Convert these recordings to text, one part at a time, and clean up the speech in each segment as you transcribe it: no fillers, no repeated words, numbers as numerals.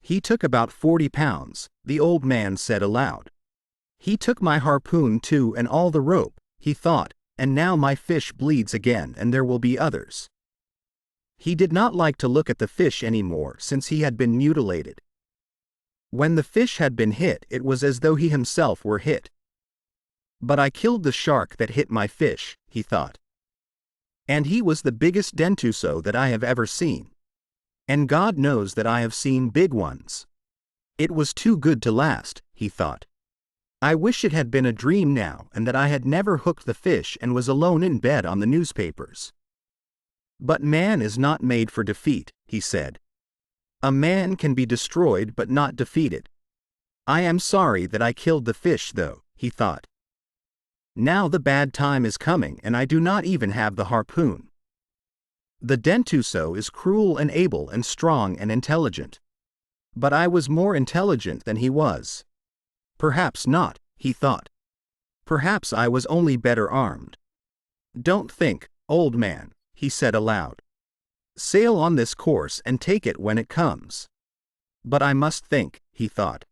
He took about 40 pounds, the old man said aloud. He took my harpoon too and all the rope, he thought, and now my fish bleeds again and there will be others. He did not like to look at the fish anymore since he had been mutilated. When the fish had been hit, it was as though he himself were hit. But I killed the shark that hit my fish, he thought. And he was the biggest dentuso that I have ever seen. And God knows that I have seen big ones. It was too good to last, he thought. I wish it had been a dream now and that I had never hooked the fish and was alone in bed on the newspapers. But man is not made for defeat, he said. A man can be destroyed but not defeated. I am sorry that I killed the fish though, he thought. Now the bad time is coming and I do not even have the harpoon. The dentuso is cruel and able and strong and intelligent. But I was more intelligent than he was. Perhaps not, he thought. Perhaps I was only better armed. Don't think, old man, he said aloud. Sail on this course and take it when it comes. But I must think, he thought.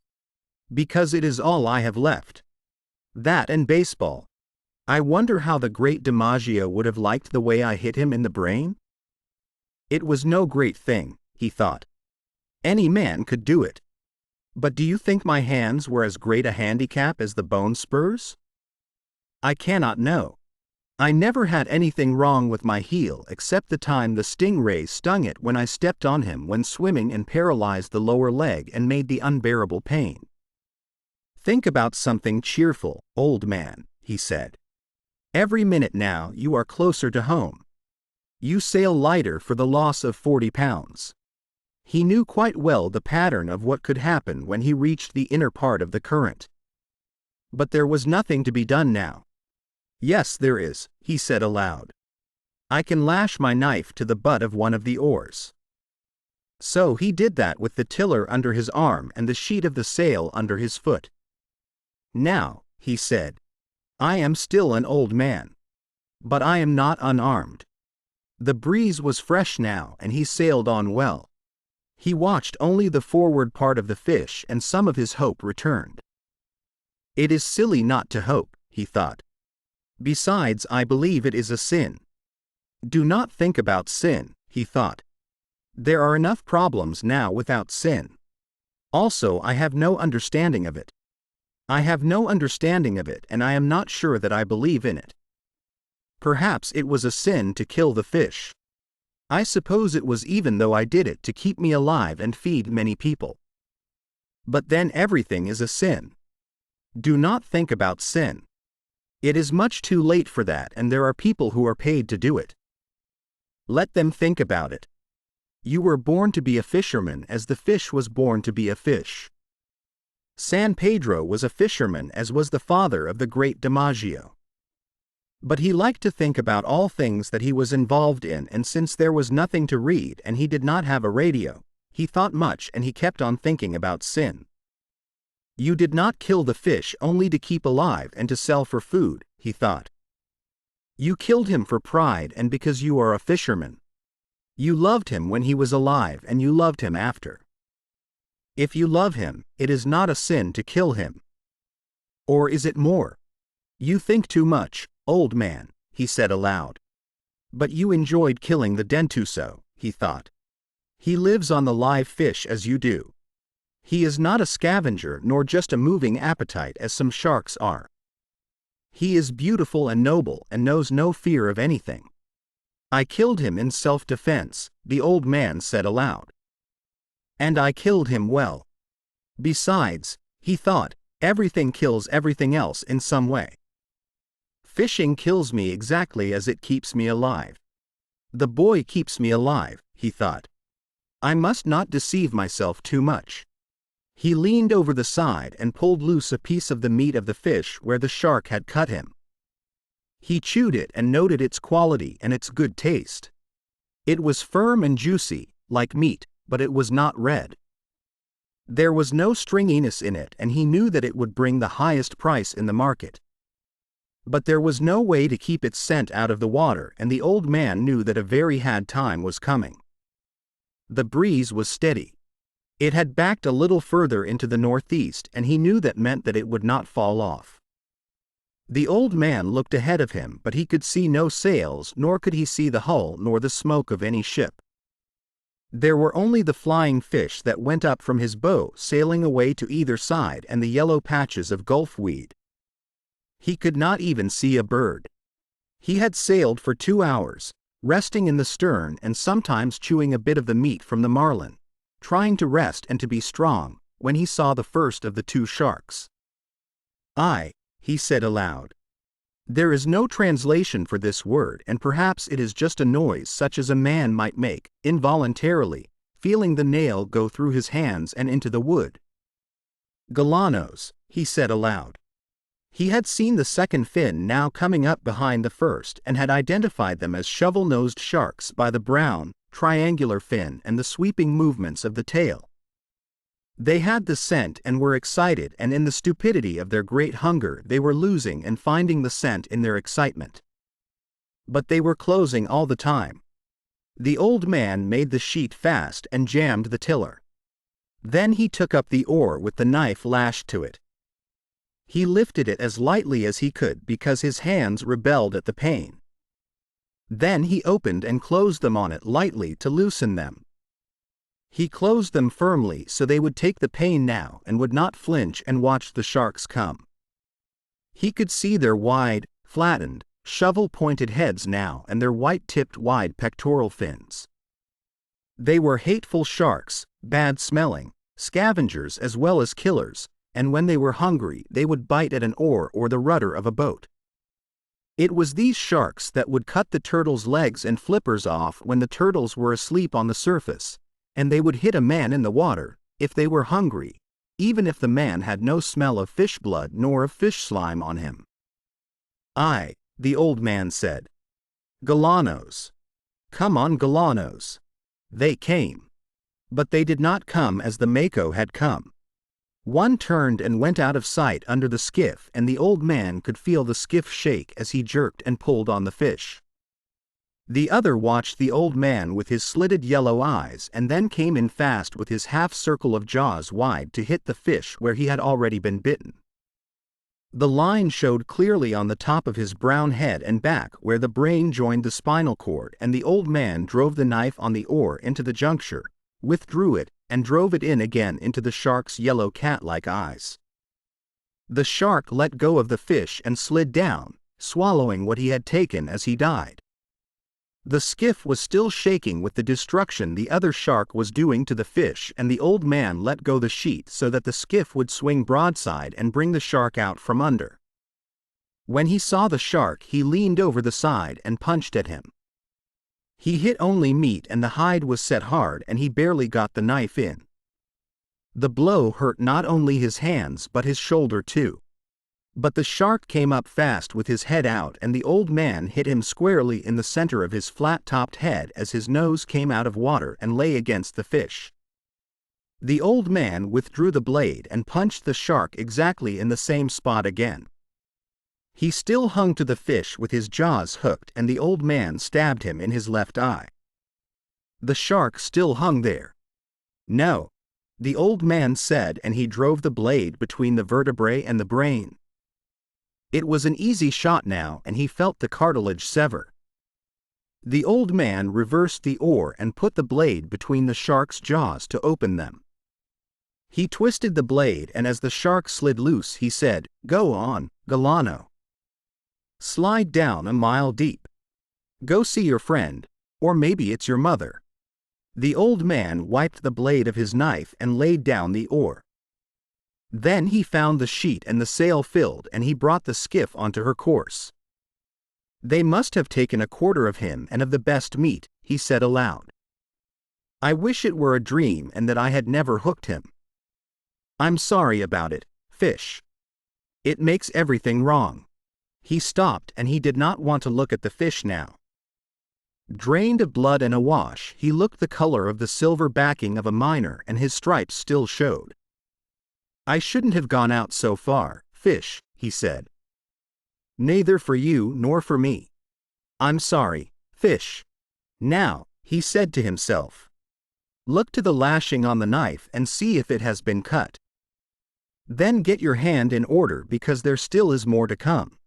Because it is all I have left. That and baseball. I wonder how the great DiMaggio would have liked the way I hit him in the brain? It was no great thing, he thought. Any man could do it. But do you think my hands were as great a handicap as the bone spurs? I cannot know. I never had anything wrong with my heel except the time the stingray stung it when I stepped on him when swimming and paralyzed the lower leg and made the unbearable pain. Think about something cheerful, old man, he said. Every minute now you are closer to home. You sail lighter for the loss of 40 pounds. He knew quite well the pattern of what could happen when he reached the inner part of the current. But there was nothing to be done now. Yes, there is, he said aloud. I can lash my knife to the butt of one of the oars. So he did that with the tiller under his arm and the sheet of the sail under his foot. Now, he said, I am still an old man. But I am not unarmed. The breeze was fresh now and he sailed on well. He watched only the forward part of the fish and some of his hope returned. It is silly not to hope, he thought. Besides, I believe it is a sin. Do not think about sin, he thought. There are enough problems now without sin. Also, I have no understanding of it. I have no understanding of it and I am not sure that I believe in it. Perhaps it was a sin to kill the fish. I suppose it was even though I did it to keep me alive and feed many people. But then everything is a sin. Do not think about sin. It is much too late for that and there are people who are paid to do it. Let them think about it. You were born to be a fisherman as the fish was born to be a fish. San Pedro was a fisherman as was the father of the great DiMaggio. But he liked to think about all things that he was involved in and since there was nothing to read and he did not have a radio, he thought much and he kept on thinking about sin. You did not kill the fish only to keep alive and to sell for food, he thought. You killed him for pride and because you are a fisherman. You loved him when he was alive and you loved him after. If you love him, it is not a sin to kill him. Or is it more? You think too much, old man, he said aloud. But you enjoyed killing the dentuso, he thought. He lives on the live fish as you do. He is not a scavenger nor just a moving appetite as some sharks are. He is beautiful and noble and knows no fear of anything. I killed him in self-defense, the old man said aloud. And I killed him well. Besides, he thought, everything kills everything else in some way. Fishing kills me exactly as it keeps me alive. The boy keeps me alive, he thought. I must not deceive myself too much. He leaned over the side and pulled loose a piece of the meat of the fish where the shark had cut him. He chewed it and noted its quality and its good taste. It was firm and juicy, like meat, but it was not red. There was no stringiness in it and he knew that it would bring the highest price in the market. But there was no way to keep its scent out of the water and the old man knew that a very bad time was coming. The breeze was steady. It had backed a little further into the northeast, and he knew that meant that it would not fall off. The old man looked ahead of him, but he could see no sails, nor could he see the hull nor the smoke of any ship. There were only the flying fish that went up from his bow sailing away to either side and the yellow patches of gulf weed. He could not even see a bird. He had sailed for 2 hours, resting in the stern and sometimes chewing a bit of the meat from the marlin, trying to rest and to be strong, when he saw the first of the 2 sharks. He said aloud. There is no translation for this word, and perhaps it is just a noise such as a man might make, involuntarily, feeling the nail go through his hands and into the wood. Galanos, he said aloud. He had seen the second fin now coming up behind the first and had identified them as shovel-nosed sharks by the brown, triangular fin and the sweeping movements of the tail. They had the scent and were excited, and in the stupidity of their great hunger they were losing and finding the scent in their excitement. But they were closing all the time. The old man made the sheet fast and jammed the tiller. Then he took up the oar with the knife lashed to it. He lifted it as lightly as he could because his hands rebelled at the pain. Then he opened and closed them on it lightly to loosen them. He closed them firmly so they would take the pain now and would not flinch and watch the sharks come. He could see their wide, flattened, shovel-pointed heads now and their white-tipped wide pectoral fins. They were hateful sharks, bad-smelling, scavengers as well as killers, and when they were hungry they would bite at an oar or the rudder of a boat. It was these sharks that would cut the turtles' legs and flippers off when the turtles were asleep on the surface, and they would hit a man in the water, if they were hungry, even if the man had no smell of fish blood nor of fish slime on him. The old man said. Galanos. Come on, Galanos. They came. But they did not come as the Mako had come. One turned and went out of sight under the skiff, and the old man could feel the skiff shake as he jerked and pulled on the fish. The other watched the old man with his slitted yellow eyes and then came in fast with his half-circle of jaws wide to hit the fish where he had already been bitten. The line showed clearly on the top of his brown head and back where the brain joined the spinal cord, and the old man drove the knife on the oar into the juncture, withdrew it, and drove it in again into the shark's yellow cat-like eyes. The shark let go of the fish and slid down, swallowing what he had taken as he died. The skiff was still shaking with the destruction the other shark was doing to the fish, and the old man let go the sheet so that the skiff would swing broadside and bring the shark out from under. When he saw the shark, he leaned over the side and punched at him. He hit only meat, and the hide was set hard, and he barely got the knife in. The blow hurt not only his hands but his shoulder too. But the shark came up fast with his head out, and the old man hit him squarely in the center of his flat-topped head as his nose came out of water and lay against the fish. The old man withdrew the blade and punched the shark exactly in the same spot again. He still hung to the fish with his jaws hooked, and the old man stabbed him in his left eye. The shark still hung there. No, the old man said, and he drove the blade between the vertebrae and the brain. It was an easy shot now, and he felt the cartilage sever. The old man reversed the oar and put the blade between the shark's jaws to open them. He twisted the blade, and as the shark slid loose he said, "Go on, Galano. Slide down a mile deep. Go see your friend, or maybe it's your mother." The old man wiped the blade of his knife and laid down the oar. Then he found the sheet and the sail filled, and he brought the skiff onto her course. "They must have taken a quarter of him and of the best meat," he said aloud. "I wish it were a dream and that I had never hooked him. I'm sorry about it, fish. It makes everything wrong." He stopped, and he did not want to look at the fish now. Drained of blood and awash, he looked the color of the silver backing of a miner, and his stripes still showed. "I shouldn't have gone out so far, fish," he said. "Neither for you nor for me. I'm sorry, fish." "Now," he said to himself, Look to the lashing on the knife and see if it has been cut. Then get your hand in order because there still is more to come.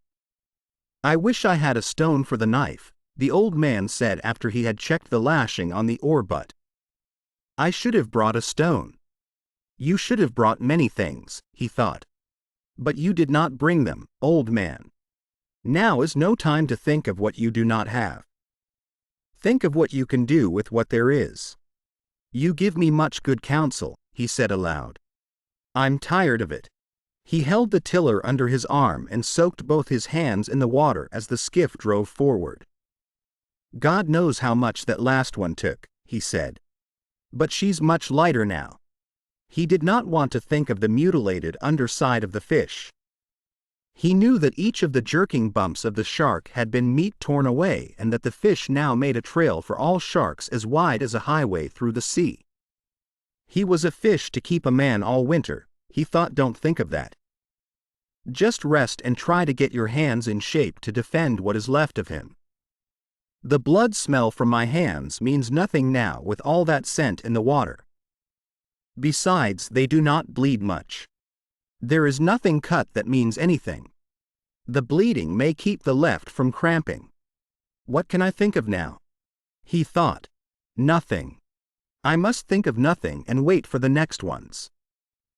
I wish I had a stone for the knife, the old man said after he had checked the lashing on the oar butt. I should have brought a stone. You should have brought many things, he thought. But you did not bring them, old man. Now is no time to think of what you do not have. Think of what you can do with what there is. You give me much good counsel, he said aloud. I'm tired of it. He held the tiller under his arm and soaked both his hands in the water as the skiff drove forward. God knows how much that last one took, he said. But she's much lighter now. He did not want to think of the mutilated underside of the fish. He knew that each of the jerking bumps of the shark had been meat torn away and that the fish now made a trail for all sharks as wide as a highway through the sea. He was a fish to keep a man all winter, he thought. Don't think of that. Just rest and try to get your hands in shape to defend what is left of him. The blood smell from my hands means nothing now with all that scent in the water. Besides, they do not bleed much. There is nothing cut that means anything. The bleeding may keep the left from cramping. What can I think of now? He thought. Nothing. I must think of nothing and wait for the next ones.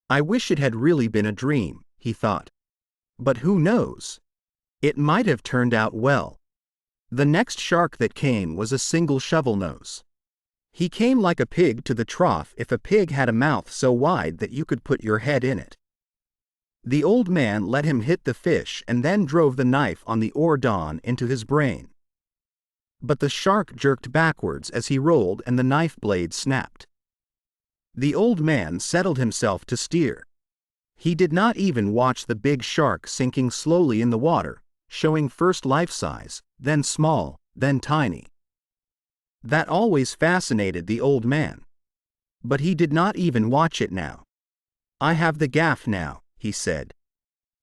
I wish it had really been a dream, he thought. But who knows? It might have turned out well. The next shark that came was a single shovel nose. He came like a pig to the trough if a pig had a mouth so wide that you could put your head in it. The old man let him hit the fish and then drove the knife on the oar down into his brain. But the shark jerked backwards as he rolled and the knife blade snapped. The old man settled himself to steer. He did not even watch the big shark sinking slowly in the water, showing first life-size, then small, then tiny. That always fascinated the old man. But he did not even watch it now. I have the gaff now, he said.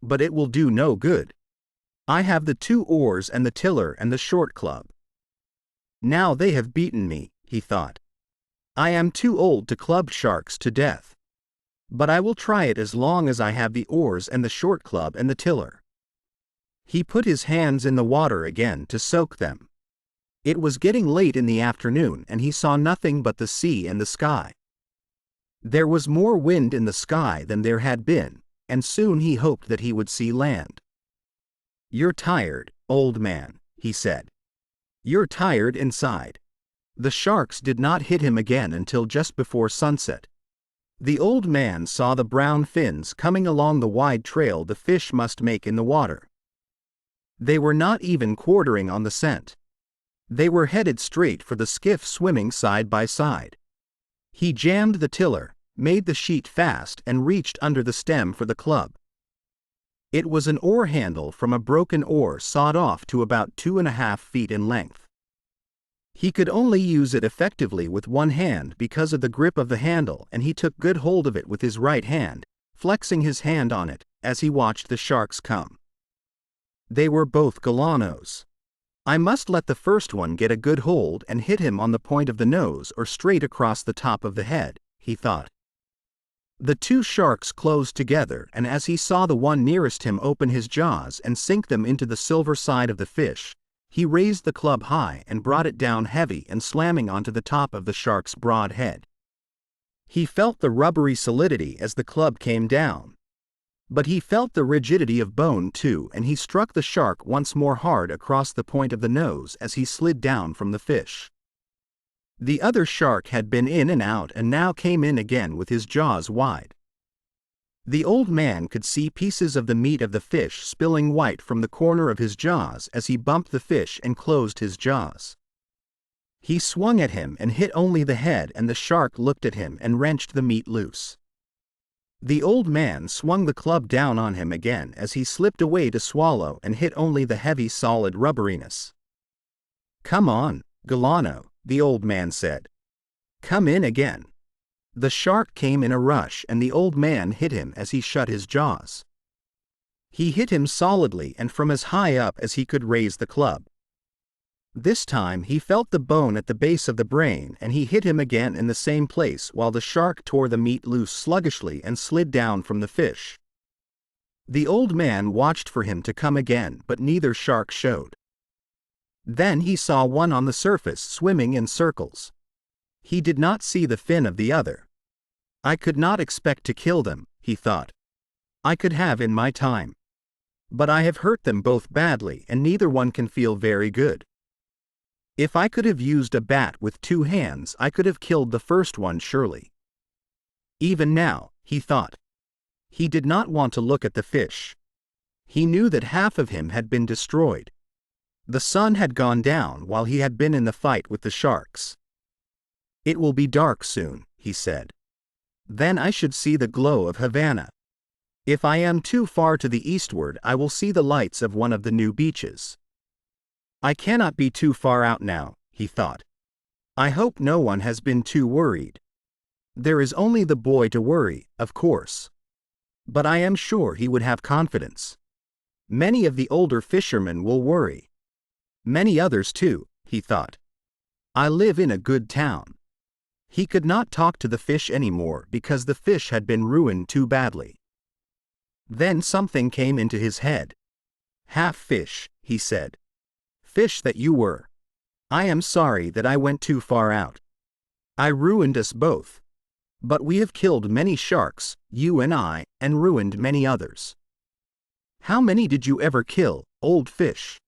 But it will do no good. I have the 2 oars and the tiller and the short club. Now they have beaten me, he thought. I am too old to club sharks to death. But I will try it as long as I have the oars and the short club and the tiller. He put his hands in the water again to soak them. It was getting late in the afternoon and he saw nothing but the sea and the sky. There was more wind in the sky than there had been, and soon he hoped that he would see land. You're tired, old man, he said. You're tired inside. The sharks did not hit him again until just before sunset. The old man saw the brown fins coming along the wide trail the fish must make in the water. They were not even quartering on the scent. They were headed straight for the skiff swimming side by side. He jammed the tiller, made the sheet fast and reached under the stem for the club. It was an oar handle from a broken oar sawed off to about 2.5 feet in length. He could only use it effectively with one hand because of the grip of the handle, and he took good hold of it with his right hand, flexing his hand on it as he watched the sharks come. They were both galanos. I must let the first one get a good hold and hit him on the point of the nose or straight across the top of the head, he thought. The 2 sharks closed together, and as he saw the one nearest him open his jaws and sink them into the silver side of the fish, he raised the club high and brought it down heavy and slamming onto the top of the shark's broad head. He felt the rubbery solidity as the club came down. But he felt the rigidity of bone too, and he struck the shark once more hard across the point of the nose as he slid down from the fish. The other shark had been in and out and now came in again with his jaws wide. The old man could see pieces of the meat of the fish spilling white from the corner of his jaws as he bumped the fish and closed his jaws. He swung at him and hit only the head, and the shark looked at him and wrenched the meat loose. The old man swung the club down on him again as he slipped away to swallow and hit only the heavy solid rubberiness. Come on, Galano, the old man said. Come in again. The shark came in a rush and the old man hit him as he shut his jaws. He hit him solidly and from as high up as he could raise the club. This time he felt the bone at the base of the brain and he hit him again in the same place while the shark tore the meat loose sluggishly and slid down from the fish. The old man watched for him to come again, but neither shark showed. Then he saw one on the surface swimming in circles. He did not see the fin of the other. I could not expect to kill them, he thought. I could have in my time. But I have hurt them both badly and neither one can feel very good. If I could have used a bat with 2 hands, I could have killed the first one surely. Even now, he thought. He did not want to look at the fish. He knew that half of him had been destroyed. The sun had gone down while he had been in the fight with the sharks. It will be dark soon, he said. Then I should see the glow of Havana. If I am too far to the eastward, I will see the lights of one of the new beaches. I cannot be too far out now, he thought. I hope no one has been too worried. There is only the boy to worry, of course. But I am sure he would have confidence. Many of the older fishermen will worry. Many others too, he thought. I live in a good town. He could not talk to the fish anymore because the fish had been ruined too badly. Then something came into his head. Half fish, he said. Fish that you were. I am sorry that I went too far out. I ruined us both. But we have killed many sharks, you and I, and ruined many others. How many did you ever kill, old fish?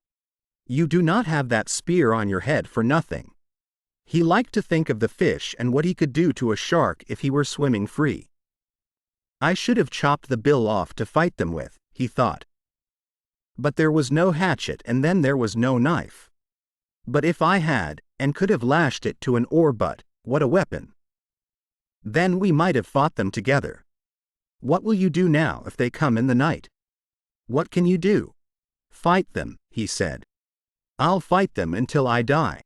You do not have that spear on your head for nothing. He liked to think of the fish and what he could do to a shark if he were swimming free. I should have chopped the bill off to fight them with, he thought. But there was no hatchet and then there was no knife. But if I had, and could have lashed it to an oar butt, what a weapon! Then we might have fought them together. What will you do now if they come in the night? What can you do? Fight them, he said. I'll fight them until I die.